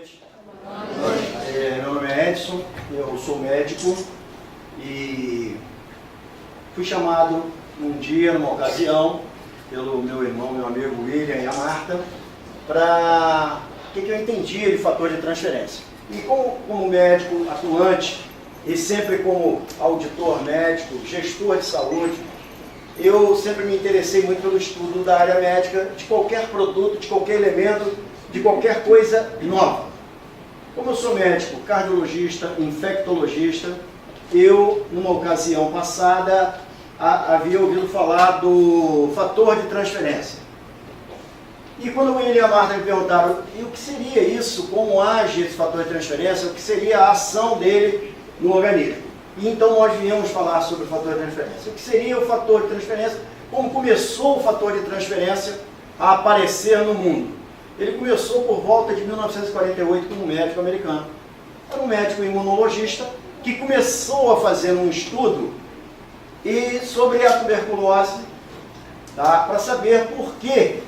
noite. Meu nome é Edson, eu sou médico e fui chamado um dia, numa ocasião, pelo meu irmão, meu amigo William e a Marta, para o que eu entendia de fator de transferência. E como médico atuante, e sempre como auditor médico, gestor de saúde, eu sempre me interessei muito pelo estudo da área médica, de qualquer produto, de qualquer elemento, de qualquer coisa nova. Como eu sou médico, cardiologista, infectologista, eu, numa ocasião passada, havia ouvido falar do fator de transferência. E quando o William e a Marta me perguntaram e o que seria isso, como age esse fator de transferência, o que seria a ação dele no organismo. E então nós viemos falar sobre o fator de transferência. O que seria o fator de transferência, como começou o fator de transferência a aparecer no mundo. Ele começou por volta de 1948 como médico americano. Era um médico imunologista que começou a fazer um estudo sobre a tuberculose, tá? Para saber por que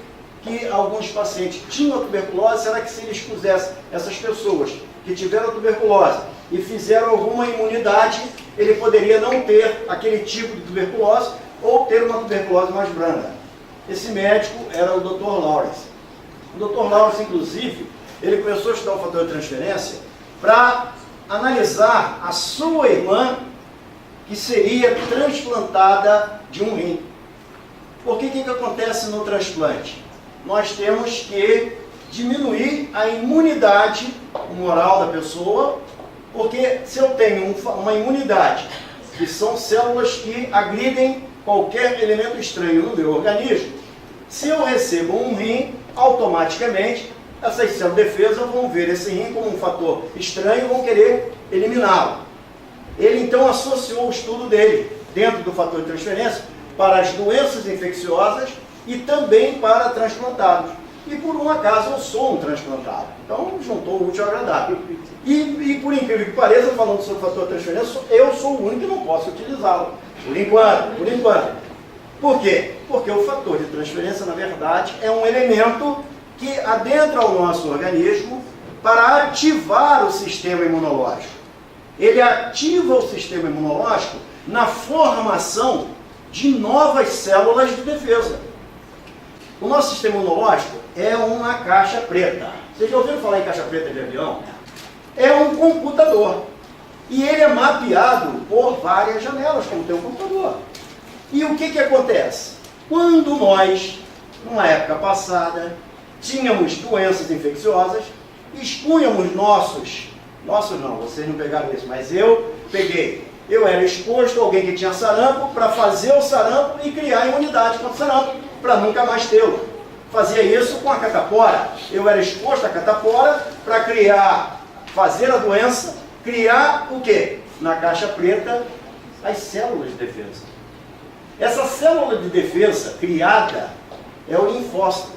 alguns pacientes tinham a tuberculose. Será que se eles pusessem essas pessoas que tiveram a tuberculose e fizeram alguma imunidade, ele poderia não ter aquele tipo de tuberculose ou ter uma tuberculose mais branda. Esse médico era o Dr. Lawrence. O Dr. Lawrence, inclusive, ele começou a estudar o fator de transferência para analisar a sua irmã, que seria transplantada de um rim. Porque o que acontece no transplante? Nós temos que diminuir a imunidade humoral da pessoa, porque se eu tenho uma imunidade, que são células que agridem qualquer elemento estranho no meu organismo, se eu recebo um rim, automaticamente essas células de defesa vão ver esse rim como um fator estranho e vão querer eliminá-lo. Ele então associou o estudo dele, dentro do fator de transferência, para as doenças infecciosas e também para transplantados. E por um acaso eu sou um transplantado. Então juntou o útil ao agradável. E por incrível que pareça, falando sobre o fator de transferência, eu sou o único que não posso utilizá-lo. Por enquanto. Por quê? Porque o fator de transferência, na verdade, é um elemento que adentra o nosso organismo para ativar o sistema imunológico. Ele ativa o sistema imunológico na formação de novas células de defesa. O nosso sistema imunológico é uma caixa preta. Vocês já ouviram falar em caixa preta de avião? É um computador. E ele é mapeado por várias janelas, como tem um computador. E o que acontece? Quando nós, numa época passada, tínhamos doenças infecciosas, expunhamos nossos não, vocês não pegaram isso, mas eu peguei. Eu era exposto a alguém que tinha sarampo para fazer o sarampo e criar imunidade contra o sarampo, para nunca mais tê-lo. Fazia isso com a catapora. Eu era exposto à catapora para fazer a doença, criar o quê? Na caixa preta, as células de defesa. Essa célula de defesa criada é o linfócito.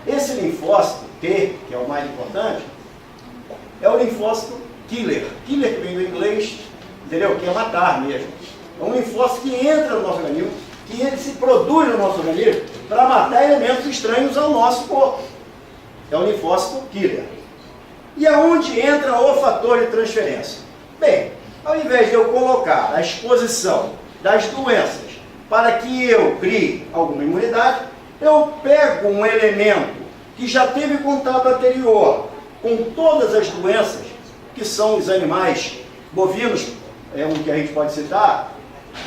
Esse linfócito T, que é o mais importante, é o linfócito killer. Killer que vem do inglês, entendeu? Que é matar mesmo. É um linfócito que entra no nosso organismo, que ele se produz no nosso organismo para matar elementos estranhos ao nosso corpo. É o linfócito killer. E aonde entra o fator de transferência? Bem, ao invés de eu colocar a exposição das doenças para que eu crie alguma imunidade, eu pego um elemento que já teve contato anterior com todas as doenças, que são os animais bovinos, é um que a gente pode citar,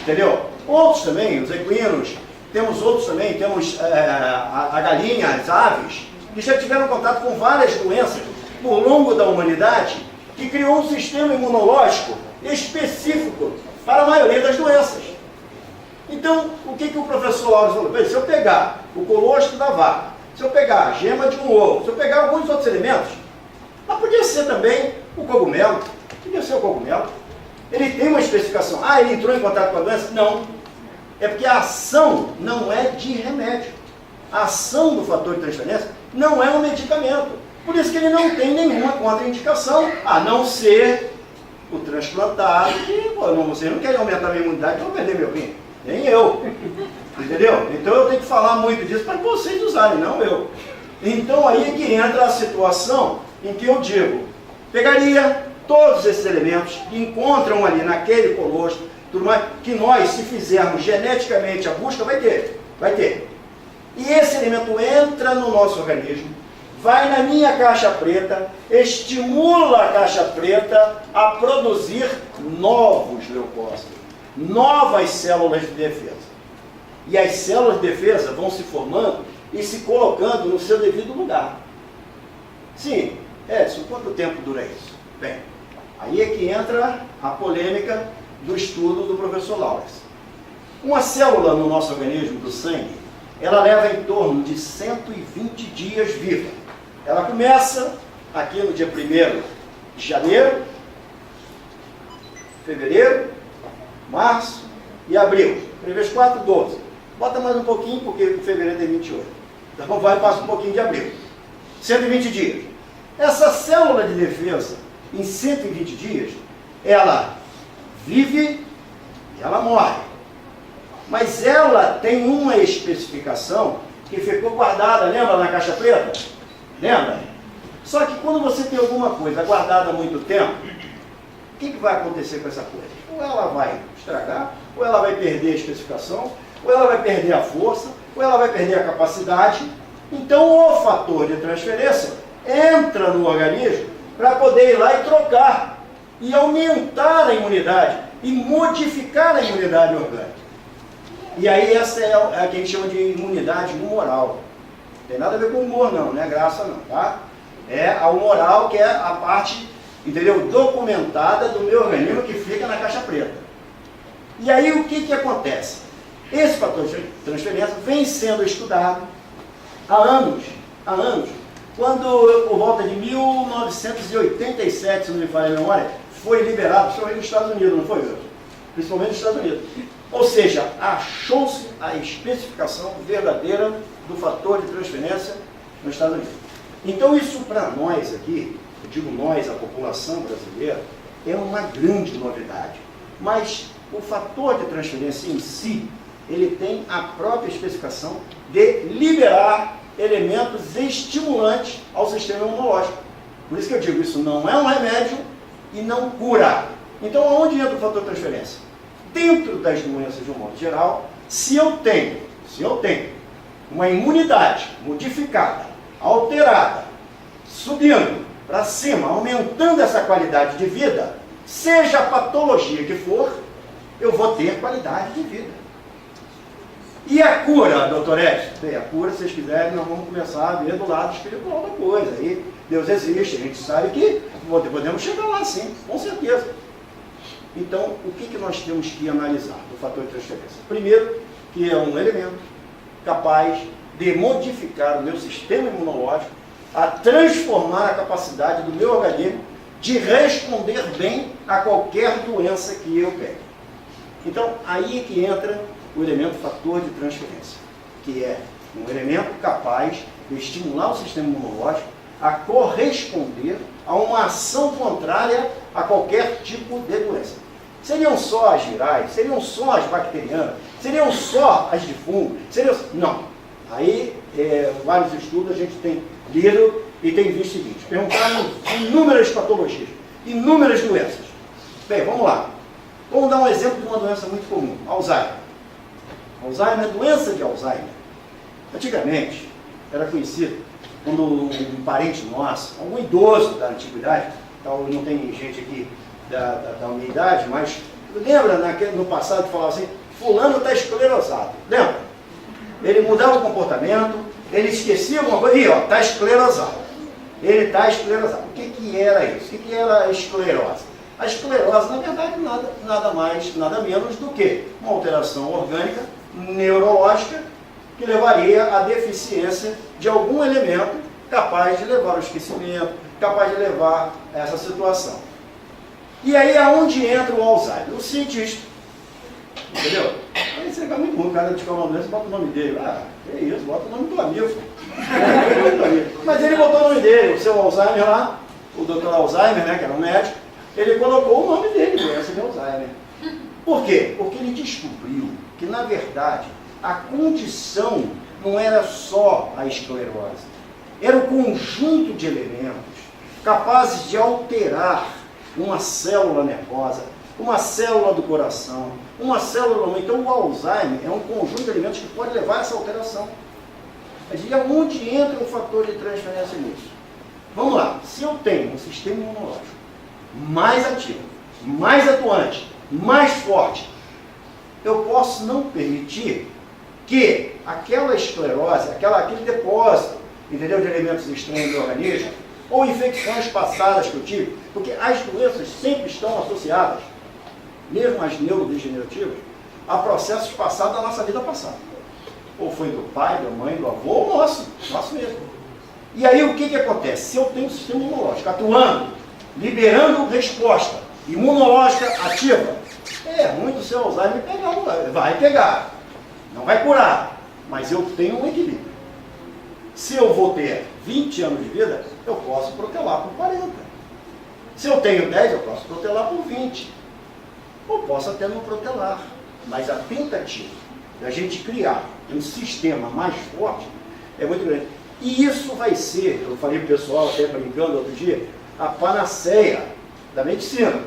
entendeu? Outros também, os equinos, temos outros também, temos a galinha, as aves, que já tiveram contato com várias doenças por longo da humanidade, que criou um sistema imunológico específico para a maioria das doenças. Então, o que o professor Lauro falou? Bem, se eu pegar o colostro da vaca, se eu pegar a gema de um ovo, se eu pegar alguns outros elementos, mas podia ser também o cogumelo, podia ser o cogumelo. Ele tem uma especificação. Ah, ele entrou em contato com a doença? Não. É porque a ação não é de remédio. A ação do fator de transferência não é um medicamento. Por isso que ele não tem nenhuma contraindicação, a não ser o transplantado, que, vocês não querem aumentar a minha imunidade, eu vou perder meu rim. Nem eu. Entendeu? Então eu tenho que falar muito disso para vocês usarem, não eu. Então aí é que entra a situação em que eu digo, pegaria todos esses elementos que encontram ali naquele colostro, tudo mais, que nós, se fizermos geneticamente a busca, vai ter. E esse elemento entra no nosso organismo, vai na minha caixa preta, estimula a caixa preta a produzir novos leucócitos, novas células de defesa. E as células de defesa vão se formando e se colocando no seu devido lugar. Sim, Edson, quanto tempo dura isso? Bem, aí é que entra a polêmica do estudo do professor Lawrence. Uma célula no nosso organismo, do sangue, ela leva em torno de 120 dias viva. Ela começa aqui no dia 1º de janeiro, fevereiro, março e abril. 1 vezes 4, 12. Bota mais um pouquinho, porque fevereiro tem 28. Então vai passar um pouquinho de abril. 120 dias. Essa célula de defesa, em 120 dias, ela vive e ela morre. Mas ela tem uma especificação que ficou guardada, lembra, na caixa preta? Lembra? Só que quando você tem alguma coisa guardada há muito tempo, o que vai acontecer com essa coisa? Ou ela vai estragar, ou ela vai perder a especificação, ou ela vai perder a força, ou ela vai perder a capacidade. Então o fator de transferência entra no organismo para poder ir lá e trocar, e aumentar a imunidade, e modificar a imunidade orgânica. E aí essa é a que a gente chama de imunidade humoral. Não tem nada a ver com humor não, não é graça não, tá? É a humoral, que é a parte, entendeu, documentada do meu organismo, que fica na caixa preta. E aí o que acontece? Esse fator de transferência vem sendo estudado há anos, quando por volta de 1987, se não me falha a memória, foi liberado, principalmente nos Estados Unidos, não foi, Wilson? Principalmente nos Estados Unidos. Ou seja, achou-se a especificação verdadeira do fator de transferência nos Estados Unidos. Então isso para nós aqui, eu digo nós, a população brasileira, é uma grande novidade. Mas o fator de transferência em si, ele tem a própria especificação de liberar elementos estimulantes ao sistema imunológico. Por isso que eu digo, isso não é um remédio e não cura. Então, aonde entra o fator de transferência? Dentro das doenças de um modo geral, se eu tenho uma imunidade modificada, alterada, subindo para cima, aumentando essa qualidade de vida, seja a patologia que for, eu vou ter qualidade de vida. E a cura, doutor Edson? Bem, a cura, se vocês quiserem, nós vamos começar a ver do lado espiritual da coisa. Aí Deus existe, a gente sabe que podemos chegar lá sim, com certeza. Então, o que nós temos que analisar do fator de transferência? Primeiro, que é um elemento capaz de modificar o meu sistema imunológico, a transformar a capacidade do meu organismo de responder bem a qualquer doença que eu pegue. Então, aí é que entra o elemento fator de transferência, que é um elemento capaz de estimular o sistema imunológico a corresponder a uma ação contrária a qualquer tipo de doença. Seriam só as virais, seriam só as bacterianas, seriam só as de fungo, não. Aí, vários estudos a gente tem lido e tem visto o seguinte, perguntaram inúmeras patologias, inúmeras doenças. Bem, vamos lá. Vamos dar um exemplo de uma doença muito comum, Alzheimer. Alzheimer, doença de Alzheimer. Antigamente, era conhecido quando um parente nosso, algum idoso da antiguidade, tal, não tem gente aqui da minha idade, mas lembra no passado que falava assim, fulano está esclerosado, lembra? Ele mudava o comportamento, ele esquecia alguma coisa, e ó, está esclerosado. Ele está esclerosado. O que era isso? O que era a esclerose? A esclerose, na verdade, nada mais, nada menos do que uma alteração orgânica, neurológica, que levaria à deficiência de algum elemento capaz de levar ao esquecimento, capaz de levar a essa situação. E aí, aonde entra o Alzheimer? O cientista. Entendeu? Aí você fica muito bom, o cara de uma doença, bota o nome dele. Ah, é isso, bota o nome do amigo. Mas ele botou o nome dele, o seu Alzheimer lá, o doutor Alzheimer, né, que era um médico, ele colocou o nome dele, doença de Alzheimer. Por quê? Porque ele descobriu que, na verdade, a condição não era só a esclerose, era o conjunto de elementos capazes de alterar uma célula nervosa, uma célula do coração, uma célula... Então o Alzheimer é um conjunto de elementos que pode levar a essa alteração. E aonde entra o fator de transferência nisso? Vamos lá, se eu tenho um sistema imunológico mais ativo, mais atuante, mais forte, eu posso não permitir que aquela esclerose, aquele depósito, entendeu, de elementos estranhos no organismo, ou infecções passadas que eu tive, porque as doenças sempre estão associadas, mesmo as neurodegenerativas, a processos passados da nossa vida passada. Ou foi do pai, da mãe, do avô, ou nosso mesmo. E aí o que acontece? Se eu tenho um sistema imunológico atuando, liberando resposta imunológica ativa, é ruim do seu Alzheimer pegar, vai pegar, não vai curar, mas eu tenho um equilíbrio. Se eu vou ter 20 anos de vida, eu posso protelar por 40. Se eu tenho 10, eu posso protelar por 20. Ou posso até não protelar. Mas a tentativa da gente criar um sistema mais forte é muito grande. E isso vai ser, eu falei para o pessoal, até brincando outro dia, a panaceia da medicina.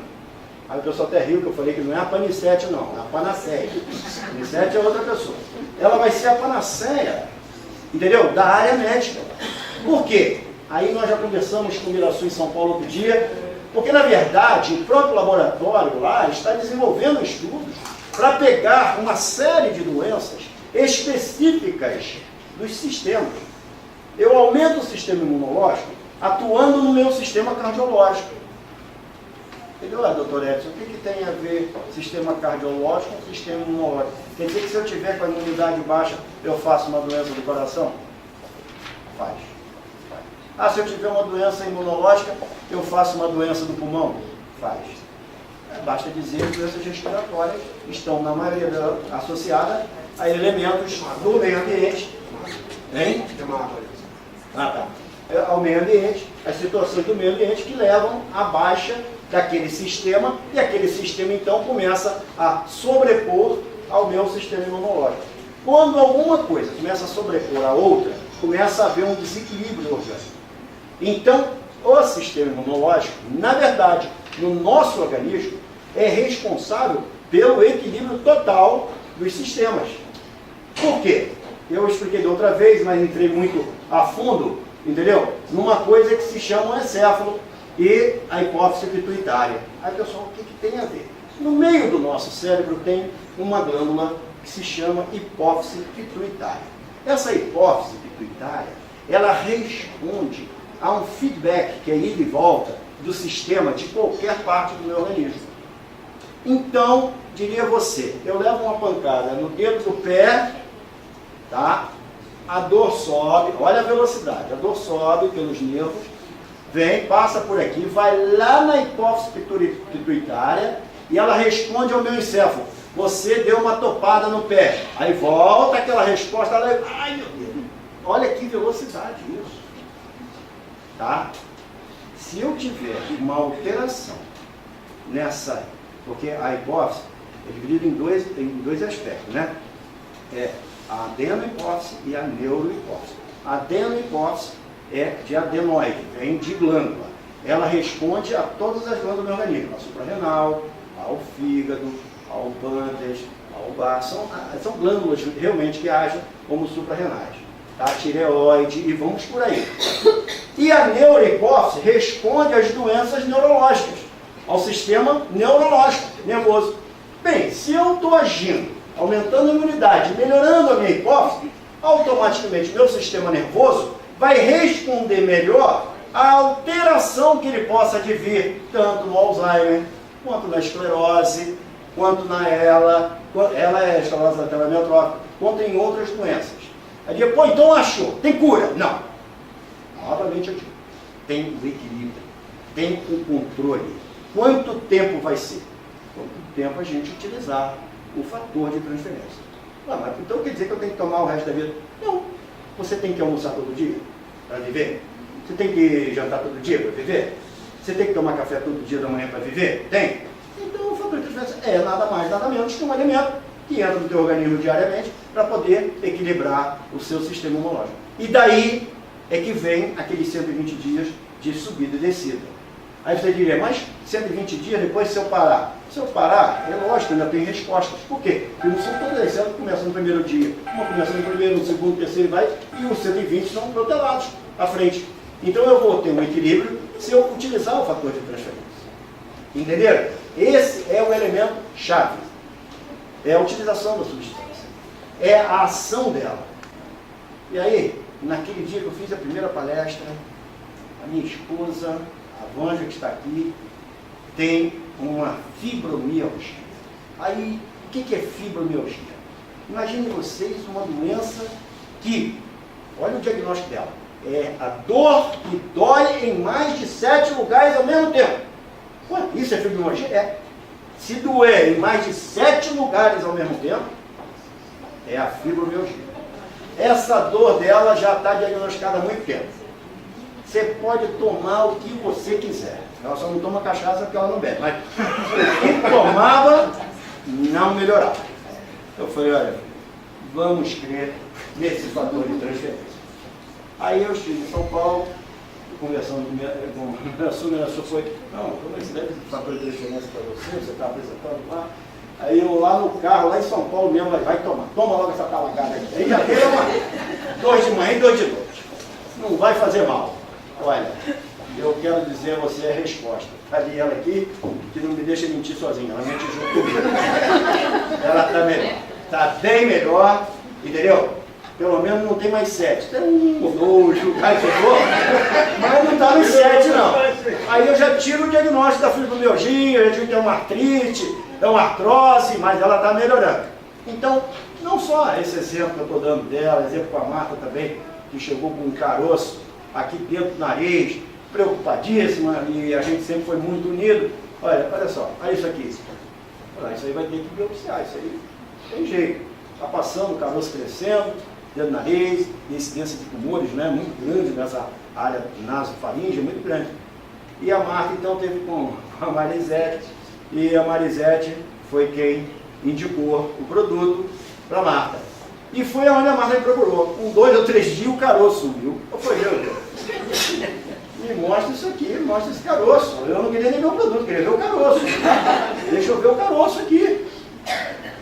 Aí o pessoal até riu que eu falei que não é a panicete não, é a panaceia. A panicete é outra pessoa. Ela vai ser a panaceia, entendeu? Da área médica. Por quê? Aí nós já conversamos com o Miraçu em São Paulo outro dia, porque na verdade o próprio laboratório lá está desenvolvendo estudos para pegar uma série de doenças específicas dos sistemas. Eu aumento o sistema imunológico atuando no meu sistema cardiológico. Entendeu, doutor Edson? O que tem a ver sistema cardiológico com sistema imunológico? Quer dizer que se eu tiver com a imunidade baixa, eu faço uma doença do coração? Faz. Ah, se eu tiver uma doença imunológica, eu faço uma doença do pulmão? Faz. Basta dizer que doenças respiratórias estão, na maioria delas, associadas a elementos do meio ambiente. Hein? Ao meio ambiente, as situações do meio ambiente que levam à baixa daquele sistema, e aquele sistema então começa a sobrepor ao meu sistema imunológico. Quando alguma coisa começa a sobrepor a outra, começa a haver um desequilíbrio orgânico. Então, o sistema imunológico, na verdade, no nosso organismo, é responsável pelo equilíbrio total dos sistemas. Por quê? Eu expliquei da outra vez, mas entrei muito a fundo, entendeu? Numa coisa que se chama o encéfalo e a hipófise pituitária. Aí, pessoal, o que tem a ver? No meio do nosso cérebro tem uma glândula que se chama hipófise pituitária. Essa hipófise pituitária, ela responde a um feedback, que é ida e volta, do sistema de qualquer parte do meu organismo. Então, diria você, eu levo uma pancada no dedo do pé, tá? A dor sobe, olha a velocidade, a dor sobe pelos nervos, vem, passa por aqui, vai lá na hipófise pituitária e ela responde ao meu encéfalo. Você deu uma topada no pé. Aí volta aquela resposta, ela... ai meu Deus, olha que velocidade isso. Tá? Se eu tiver uma alteração nessa, porque a hipófise é dividida em dois aspectos, né? É a adenohipófise e a neurohipófise. A adenohipófise é de adenoide, vem de glândula. Ela responde a todas as glândulas do organismo, a suprarrenal, ao fígado, ao pâncreas, ao baço. São glândulas realmente que agem como suprarrenais. A tireoide e vamos por aí. E a neurohipófise responde às doenças neurológicas, ao sistema neurológico, nervoso. Bem, se eu estou agindo, aumentando a imunidade, melhorando a minha hipófise, automaticamente meu sistema nervoso vai responder melhor à alteração que ele possa advir, tanto no Alzheimer, quanto na esclerose, quanto na ela é esclerose lateral amiotrófica, quanto em outras doenças. Aí depois, então achou, tem cura? Não. Novamente eu digo, tem o equilíbrio, tem o controle. Quanto tempo vai ser? Quanto tempo a gente utilizar o fator de transferência. Ah, mas então quer dizer que eu tenho que tomar o resto da vida? Não. Você tem que almoçar todo dia para viver? Você tem que jantar todo dia para viver? Você tem que tomar café todo dia da manhã para viver? Tem. Então o fator de transferência é nada mais, nada menos que um alimento que entra no teu organismo diariamente para poder equilibrar o seu sistema imunológico. E daí é que vem aqueles 120 dias de subida e descida. Aí você diria, mas 120 dias depois se eu parar? Se eu parar, é lógico, ainda tem respostas. Por quê? Porque não são todas as células que começam no primeiro dia. Uma começa no primeiro, no segundo, terceiro, vai, e os 120 são protelados à frente. Então eu vou ter um equilíbrio se eu utilizar o fator de transferência. Entenderam? Esse é o elemento chave. É a utilização da substância. É a ação dela. E aí, naquele dia que eu fiz a primeira palestra, a minha esposa, a Vânia, que está aqui, tem uma fibromialgia. Aí, o que é fibromialgia? Imagine vocês uma doença que, olha o diagnóstico dela, é a dor que dói em mais de 7 lugares ao mesmo tempo. Ué, isso é fibromialgia? É. Se doer em mais de 7 lugares ao mesmo tempo, é a fibromialgia. Essa dor dela já está diagnosticada há muito tempo. Você pode tomar o que você quiser. Ela só não toma cachaça porque ela não bebe. Mas quem tomava, não melhorava. Eu falei, olha, vamos crer nesse fator de transferência. Aí eu estive em São Paulo, conversando com a Sônia foi, não, como é que você deve fator de transferência para você? Você está apresentando lá? Aí eu lá no carro, lá em São Paulo mesmo, vai tomar, toma logo essa talagada aí. Aí já teve uma, 2 de manhã e 2 de noite. Não vai fazer mal. Olha, eu quero dizer a você a resposta. Ali ela aqui, que não me deixa mentir sozinha, ela mente junto comigo. Ela está melhor, está bem melhor, entendeu? Pelo menos não tem mais 7. Tem 1 ou 2 lugares que eu vou, mas não está nos 7 não. Aí eu já tiro o diagnóstico da fibromialgia, eu digo que é uma artrite, é uma artrose, mas ela está melhorando. Então, não só esse exemplo que eu estou dando dela, exemplo com a Marta também, que chegou com um caroço aqui dentro do nariz, preocupadíssima, e a gente sempre foi muito unido. Olha só, olha isso aqui. Olha, isso aí vai ter que biopsiar, isso aí tem jeito. Está passando, o caroço crescendo, dentro do nariz, incidência de tumores, né, muito grande nessa área nasofaríngea, muito grande. E a Marta então teve com a Marisete, e a Marisete foi quem indicou o produto para a Marta. E foi aonde a Marta me procurou. Com 2 ou 3 dias o caroço sumiu. Eu falei, meu Deus, me mostra isso aqui, me mostra esse caroço. Eu não queria nem ver o produto, queria ver o caroço. Deixa eu ver o caroço aqui.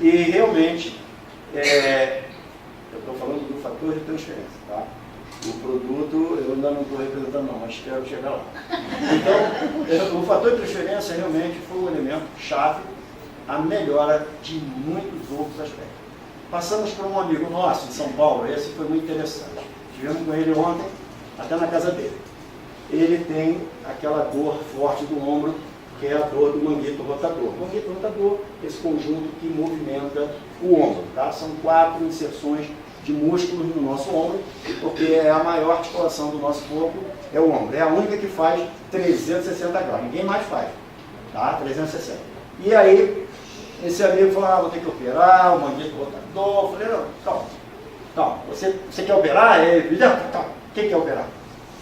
E realmente, eu estou falando do fator de transferência, tá? O produto eu ainda não estou representando não, mas quero chegar lá. Então, o fator de transferência realmente foi um elemento chave à melhora de muitos outros aspectos. Passamos por um amigo nosso em São Paulo, esse foi muito interessante. Estivemos com ele ontem, até na casa dele. Ele tem aquela dor forte do ombro, que é a dor do manguito rotador. O manguito rotador, esse conjunto que movimenta o ombro, tá? São 4 inserções de músculos no nosso ombro, porque é a maior articulação do nosso corpo, é o ombro. É a única que faz 360 graus, ninguém mais faz, tá? 360. E aí, esse amigo falou, vou ter que operar, o manguito rotador. Eu falei, não, calma, você quer operar? Calma, quem quer operar?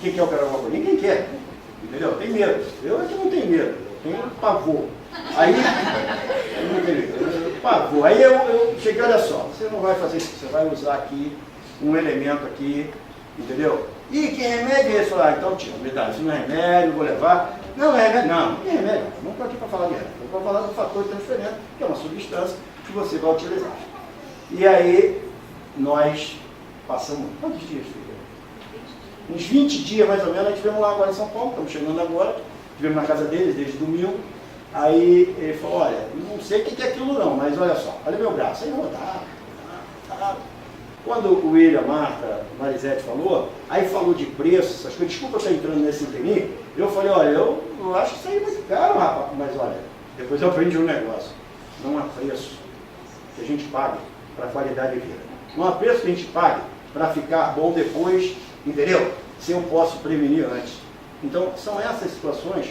Quem quer operar alguma coisa? Ninguém quer, entendeu? Tem medo. Eu aqui não tenho medo, eu tenho pavor. Aí, eu não tenho medo, pavor. Aí eu cheguei, olha só, você não vai fazer isso, você vai usar aqui um elemento aqui, entendeu? E que remédio é esse? Então tio, verdade, isso não é remédio, vou levar. Não é remédio, não é remédio. Não estou aqui para falar de remédio, estou para falar do fator de transferência, que é uma substância que você vai utilizar. E aí, nós passamos, quantos dias, filho? Uns 20 dias mais ou menos, nós estivemos lá agora em São Paulo, estamos chegando agora, estivemos na casa deles desde domingo. Aí ele falou, olha, não sei o que é aquilo não, mas olha só, olha meu braço, aí rodava. Quando o William, Marta, Marisete falou, aí falou de preço, essas coisas, desculpa eu estar entrando nesse interim, eu falei, olha, eu acho isso aí muito caro, rapaz, mas olha, depois eu aprendi um negócio, não há preço que a gente pague para qualidade de vida, não há preço que a gente pague para ficar bom depois, entendeu? Se eu posso prevenir antes. Então, são essas situações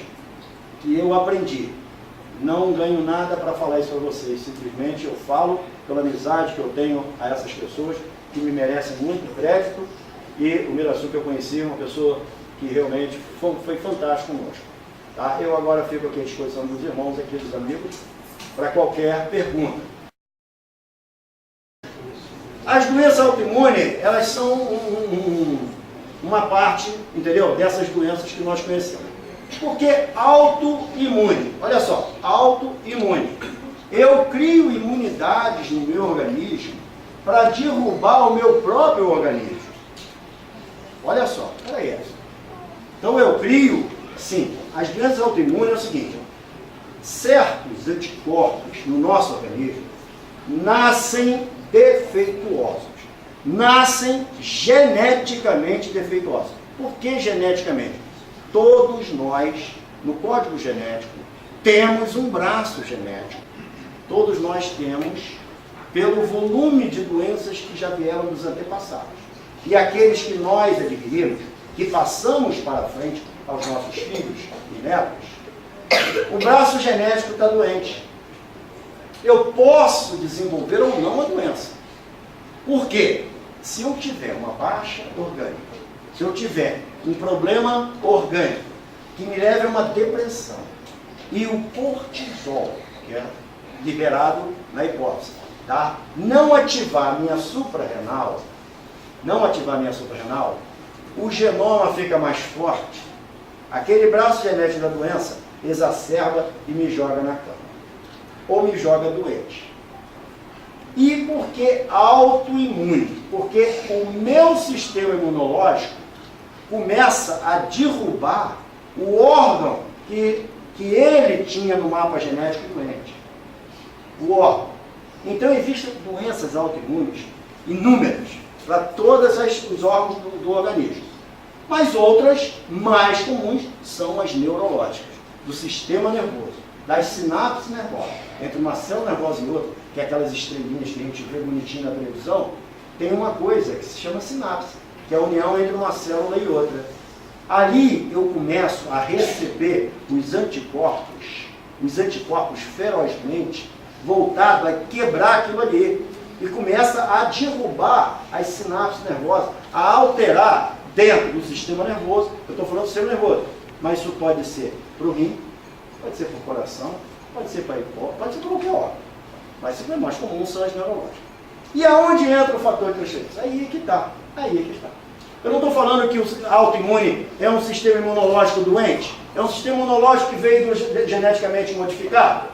que eu aprendi. Não ganho nada para falar isso para vocês, simplesmente eu falo pela amizade que eu tenho a essas pessoas que me merecem muito crédito, e o Miraçu que eu conheci é uma pessoa que realmente foi fantástico conosco. Tá? Eu agora fico aqui à disposição dos irmãos, aqui dos amigos, para qualquer pergunta. As doenças autoimunes, elas são uma parte, entendeu, dessas doenças que nós conhecemos. Porque autoimune, olha só, autoimune. Eu crio imunidades no meu organismo para derrubar o meu próprio organismo. Olha só, peraí. Então eu crio, sim, as doenças autoimunes é o seguinte, certos anticorpos no nosso organismo nascem defeituosos, nascem geneticamente defeituosos. Por que geneticamente? Todos nós, no código genético, temos um braço genético. Todos nós temos, pelo volume de doenças que já vieram dos antepassados. E aqueles que nós adquirimos, que passamos para frente aos nossos filhos e netos, o braço genético está doente. Eu posso desenvolver ou não a doença. Por quê? Se eu tiver uma baixa orgânica, se eu tiver um problema orgânico que me leve a uma depressão, e o cortisol, que é liberado na hipófise, tá? Não ativar minha suprarrenal, o genoma fica mais forte, aquele braço genético da doença exacerba e me joga na cama, ou me joga doente. E por que autoimune? Porque o meu sistema imunológico começa a derrubar o órgão que ele tinha no mapa genético doente. O órgão. Então existem doenças autoimunes inúmeras para todos os órgãos do organismo. Mas outras, mais comuns, são as neurológicas, do sistema nervoso, das sinapses nervosas. Entre uma célula nervosa e outra, que é aquelas estrelinhas que a gente vê bonitinho na televisão, tem uma coisa que se chama sinapse, que é a união entre uma célula e outra. Ali eu começo a receber os anticorpos ferozmente voltados a quebrar aquilo ali. E começa a derrubar as sinapses nervosas, a alterar dentro do sistema nervoso. Eu estou falando do sistema nervoso, mas isso pode ser para o rim, pode ser para o coração, pode ser para a hipófise, pode ser para qualquer órgão. Mas o mais comum são as neurológicas. E aonde entra o fator de transferência? Aí é que está. Eu não estou falando que o autoimune é um sistema imunológico doente, é um sistema imunológico que veio geneticamente modificado.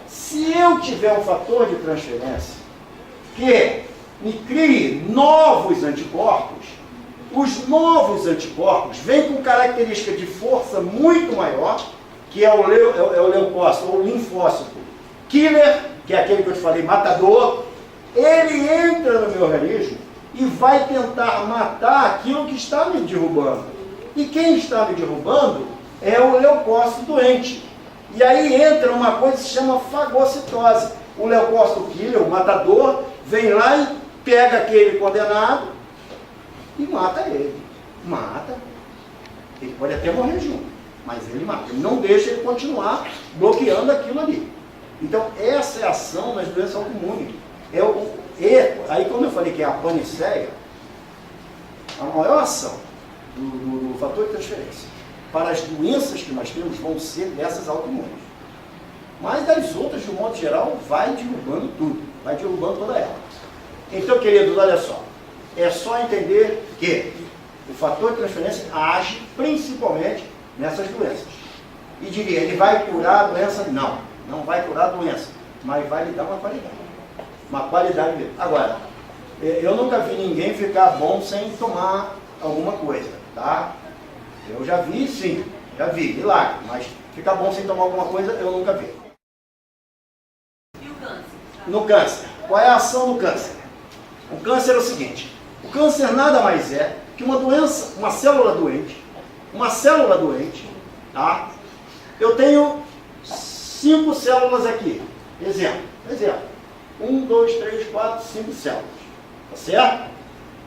Se eu tiver um fator de transferência que me crie novos anticorpos, os novos anticorpos vêm com característica de força muito maior, que é o leucócito ou linfócito killer, que é aquele que eu te falei, matador. Ele entra no meu organismo e vai tentar matar aquilo que está me derrubando. E quem está me derrubando é o leucócito doente. E aí entra uma coisa que se chama fagocitose. O leucócito killer, o matador, vem lá e pega aquele condenado e mata ele. Mata. Ele pode até morrer junto, mas ele mata. Ele não deixa ele continuar bloqueando aquilo ali. Então, essa é a ação nas doenças autoimunes. Aí, como eu falei que é a paniceia, a maior ação do fator de transferência para as doenças que nós temos vão ser dessas autoimunes. Mas das outras, de um modo geral, vai derrubando tudo, vai derrubando toda ela. Então, queridos, olha só, é só entender que o fator de transferência age principalmente nessas doenças. E diria, ele vai curar a doença? Não, não vai curar a doença, mas vai lhe dar uma qualidade. Uma qualidade mesmo. Agora, eu nunca vi ninguém ficar bom sem tomar alguma coisa, tá? Eu já vi, sim, milagre, mas ficar bom sem tomar alguma coisa eu nunca vi. E o câncer? No câncer, qual é a ação do câncer? O câncer é o seguinte, o câncer nada mais é que uma doença, uma célula doente, tá? Eu tenho 5 células aqui, exemplo. 1, 2, 3, 4, 5 células. Tá certo?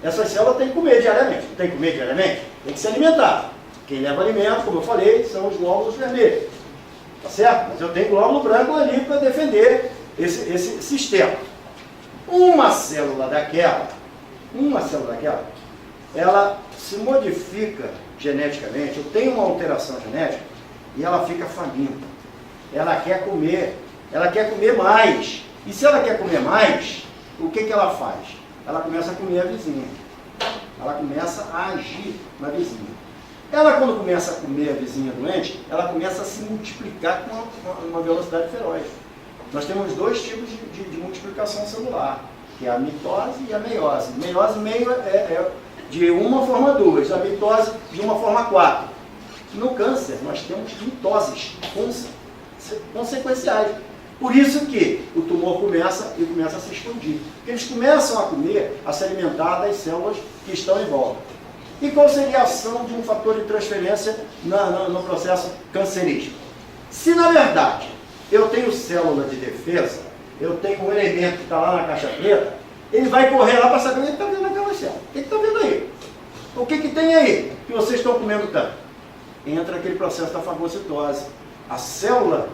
Essas células têm que comer diariamente. Tem que comer diariamente? Tem que se alimentar. Quem leva alimento, como eu falei, são os glóbulos vermelhos. Tá certo? Mas eu tenho glóbulo branco ali para defender esse sistema. Uma célula daquela, ela se modifica geneticamente. Eu tenho uma alteração genética e ela fica faminta. Ela quer comer mais. E se ela quer comer mais, o que ela faz? Ela começa a comer a vizinha. ela começa a agir na vizinha. Ela, quando começa a comer a vizinha doente, ela começa a se multiplicar com uma velocidade feroz. Nós temos dois tipos de multiplicação celular, que é a mitose e a meiose. Meiose meio é de uma forma 2, a mitose de uma forma 4. No câncer, nós temos mitoses consequenciais. Por isso que o tumor começa a se expandir. Porque eles começam a comer, a se alimentar das células que estão em volta. E qual seria a ação de um fator de transferência no processo cancerígeno? Se, na verdade, eu tenho célula de defesa, eu tenho um elemento que está lá na caixa preta, ele vai correr lá para saber o que está vendo naquela célula. O que está vendo aí? O que tem aí que vocês estão comendo tanto? Entra aquele processo da fagocitose. A célula,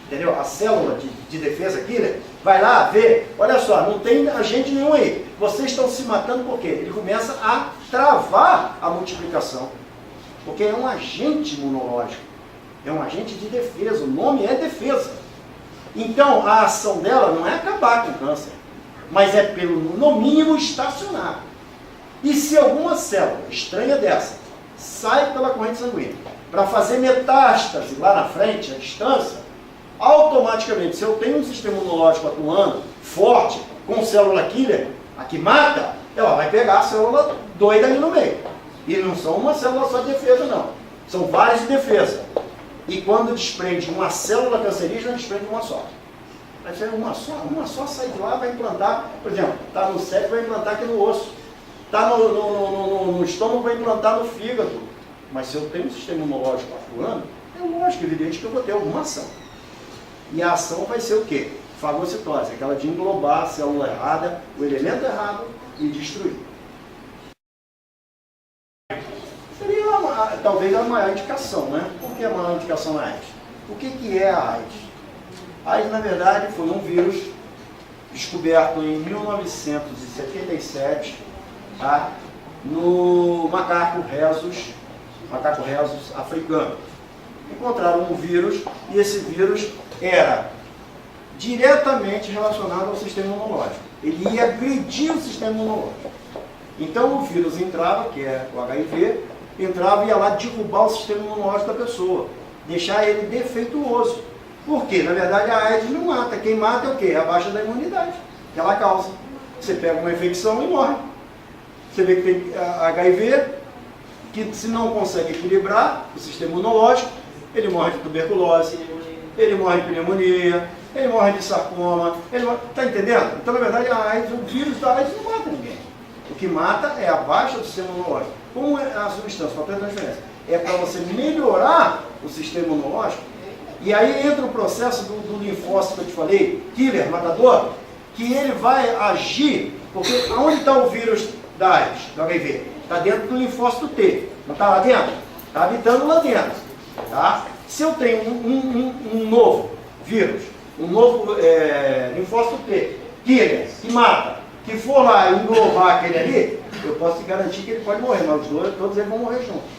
entendeu? A célula de defesa aqui, né? Vai lá ver, olha só, não tem agente nenhum aí. Vocês estão se matando por quê? Ele começa a travar a multiplicação. Porque é um agente imunológico. É um agente de defesa. O nome é defesa. Então, a ação dela não é acabar com o câncer, mas é, no mínimo, estacionar. E se alguma célula estranha dessa sai pela corrente sanguínea para fazer metástase lá na frente, à distância, automaticamente, se eu tenho um sistema imunológico atuando forte, com célula killer, a que mata, ela vai pegar a célula doida ali no meio. E não são uma célula só de defesa, não. São várias de defesa. E quando desprende uma célula cancerígena, desprende uma só. Vai ser uma só sai de lá, vai implantar, por exemplo, está no cérebro, vai implantar aqui no osso. Está no estômago, vai implantar no fígado. Mas se eu tenho um sistema imunológico atuando, é lógico, evidente que eu vou ter alguma ação. E a ação vai ser o quê? Fagocitose, aquela de englobar a célula errada, o elemento errado e destruir. Seria talvez a maior indicação, né? Por que a maior indicação da AIDS? O que é a AIDS? A AIDS, na verdade, foi um vírus descoberto em 1977, tá? No macaco rhesus africano. Encontraram um vírus e esse vírus era diretamente relacionado ao sistema imunológico. Ele ia agredir o sistema imunológico. Então o vírus entrava, que é o HIV, entrava e ia lá derrubar o sistema imunológico da pessoa, deixar ele defeituoso. Por quê? Na verdade a AIDS não mata. Quem mata é o quê? É a baixa da imunidade que ela causa. Você pega uma infecção e morre. Você vê que tem HIV, que se não consegue equilibrar o sistema imunológico, ele morre de tuberculose, ele morre de pneumonia, ele morre de sarcoma, está entendendo? Então, na verdade, a AIDS, o vírus da AIDS não mata ninguém. O que mata é a baixa do sistema imunológico. Como é a substância, fator de transferência? É para você melhorar o sistema imunológico, e aí entra o processo do linfócito que eu te falei, killer, matador, que ele vai agir, porque onde está o vírus da AIDS, do HIV? Está dentro do linfócito T. Não está lá dentro? Está habitando lá dentro. Tá? Se eu tenho um novo vírus, um novo linfócito T, killer, que mata, que for lá e englobar aquele ali, eu posso te garantir que ele pode morrer, mas os dois, todos eles vão morrer juntos.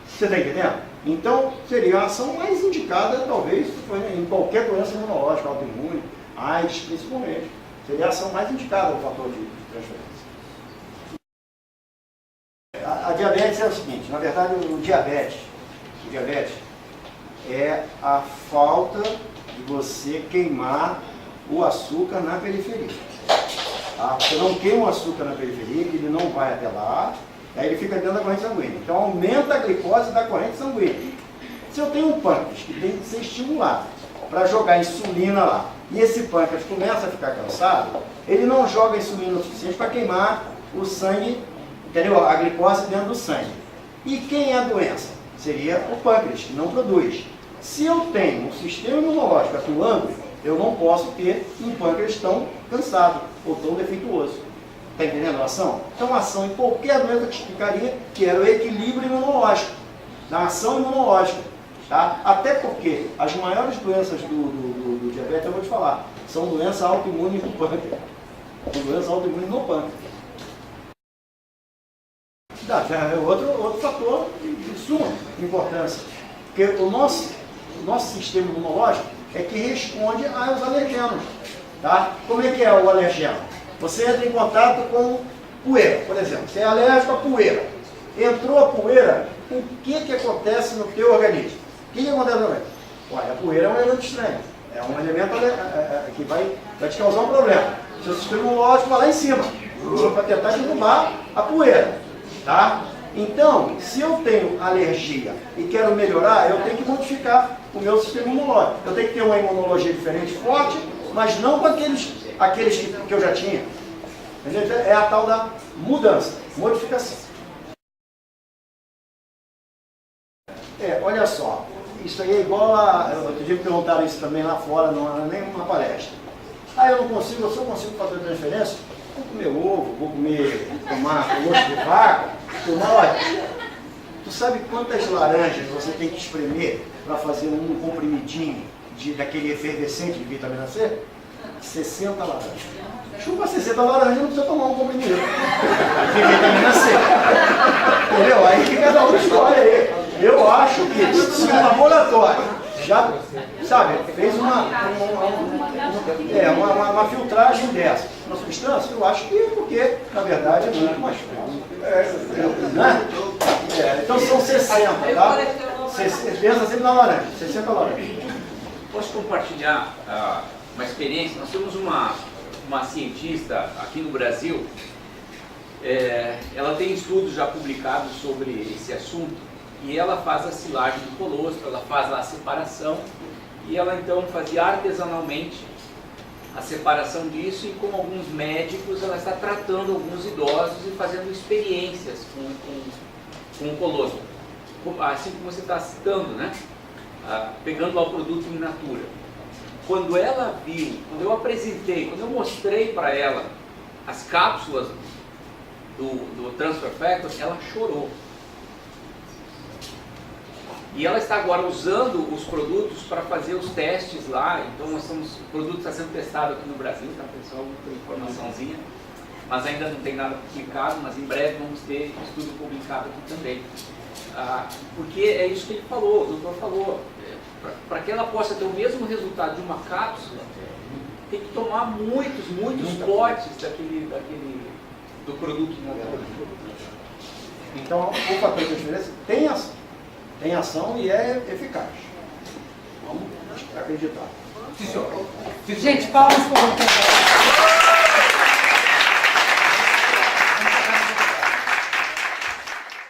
Você está entendendo? Então, seria a ação mais indicada, talvez, em qualquer doença imunológica, autoimune, AIDS, principalmente. Seria a ação mais indicada do fator de transferência. A diabetes é o seguinte, na verdade o diabetes é a falta de você queimar o açúcar na periferia. Tá? Você não queima o açúcar na periferia, que ele não vai até lá, aí ele fica dentro da corrente sanguínea. Então aumenta a glicose da corrente sanguínea. Se eu tenho um pâncreas que tem que ser estimulado para jogar insulina lá, e esse pâncreas começa a ficar cansado, ele não joga insulina o suficiente para queimar o sangue, entendeu? A glicose dentro do sangue. E quem é a doença? Seria o pâncreas, que não produz. Se eu tenho um sistema imunológico atuando, eu não posso ter um pâncreas tão cansado ou tão defeituoso. Está entendendo a ação? Então a ação em qualquer doença que explicaria que era o equilíbrio imunológico, da ação imunológica. Tá? Até porque as maiores doenças do diabetes, eu vou te falar, são doenças autoimunes do pâncreas. São doenças autoimunes no pâncreas. É outro fator de suma importância. Porque o nosso sistema imunológico é que responde aos alergenos. Tá? Como é que é o alergeno? Você entra em contato com Poeira, por exemplo. Você é alérgico à poeira. Entrou a poeira, o que acontece no teu organismo? O que acontece no organismo? Ué, a poeira é um elemento estranho. É um elemento que vai te causar um problema. Seu sistema imunológico vai lá em cima para tentar derrubar a poeira. Tá? Então, se eu tenho alergia e quero melhorar, eu tenho que modificar o meu sistema imunológico. Eu tenho que ter uma imunologia diferente, forte, mas não com aqueles que eu já tinha. Entendeu? É a tal da mudança, modificação. Olha só, isso aí é igual a... Outro dia me perguntaram isso também lá fora, não era nem uma palestra. Eu não consigo, se eu consigo fazer transferência, vou comer ovo, vou tomar osso de vaca, olha, tu sabe quantas laranjas você tem que espremer para fazer um comprimidinho daquele efervescente de vitamina C? 60 laranjas. Chupa 60 laranjas, não precisa tomar um comprimido de vitamina C. Entendeu? Aí cada um escolhe aí. Eu acho que se o laboratório já, sabe, fez uma filtragem dessa, uma substância, eu acho que é porque, na verdade, é muito mais fácil. Né? Então são 60, tá? Pensa sempre na laranja, 60 laranjas. Posso compartilhar uma experiência? Nós temos uma cientista aqui no Brasil, ela tem estudos já publicados sobre esse assunto, e ela faz a silagem do colostro, ela faz lá a separação, e ela então fazia artesanalmente a separação disso, e com alguns médicos ela está tratando alguns idosos e fazendo experiências com o colostro. Assim como você está citando, né? Pegando lá o produto in natura. Quando ela viu, quando eu apresentei, quando eu mostrei para ela as cápsulas do Transfer Factor, ela chorou. E ela está agora usando os produtos para fazer os testes lá. Então o produto está sendo testado aqui no Brasil, tá pessoal? Muita informaçãozinha. Mas ainda não tem nada publicado, mas em breve vamos ter estudo publicado aqui também. Porque é isso que ele falou, o doutor falou. Para que ela possa ter o mesmo resultado de uma cápsula, tem que tomar muitos potes do produto natural. Então, o fator de diferença tem ação e é eficaz. Vamos acreditar. Gente, palmas para o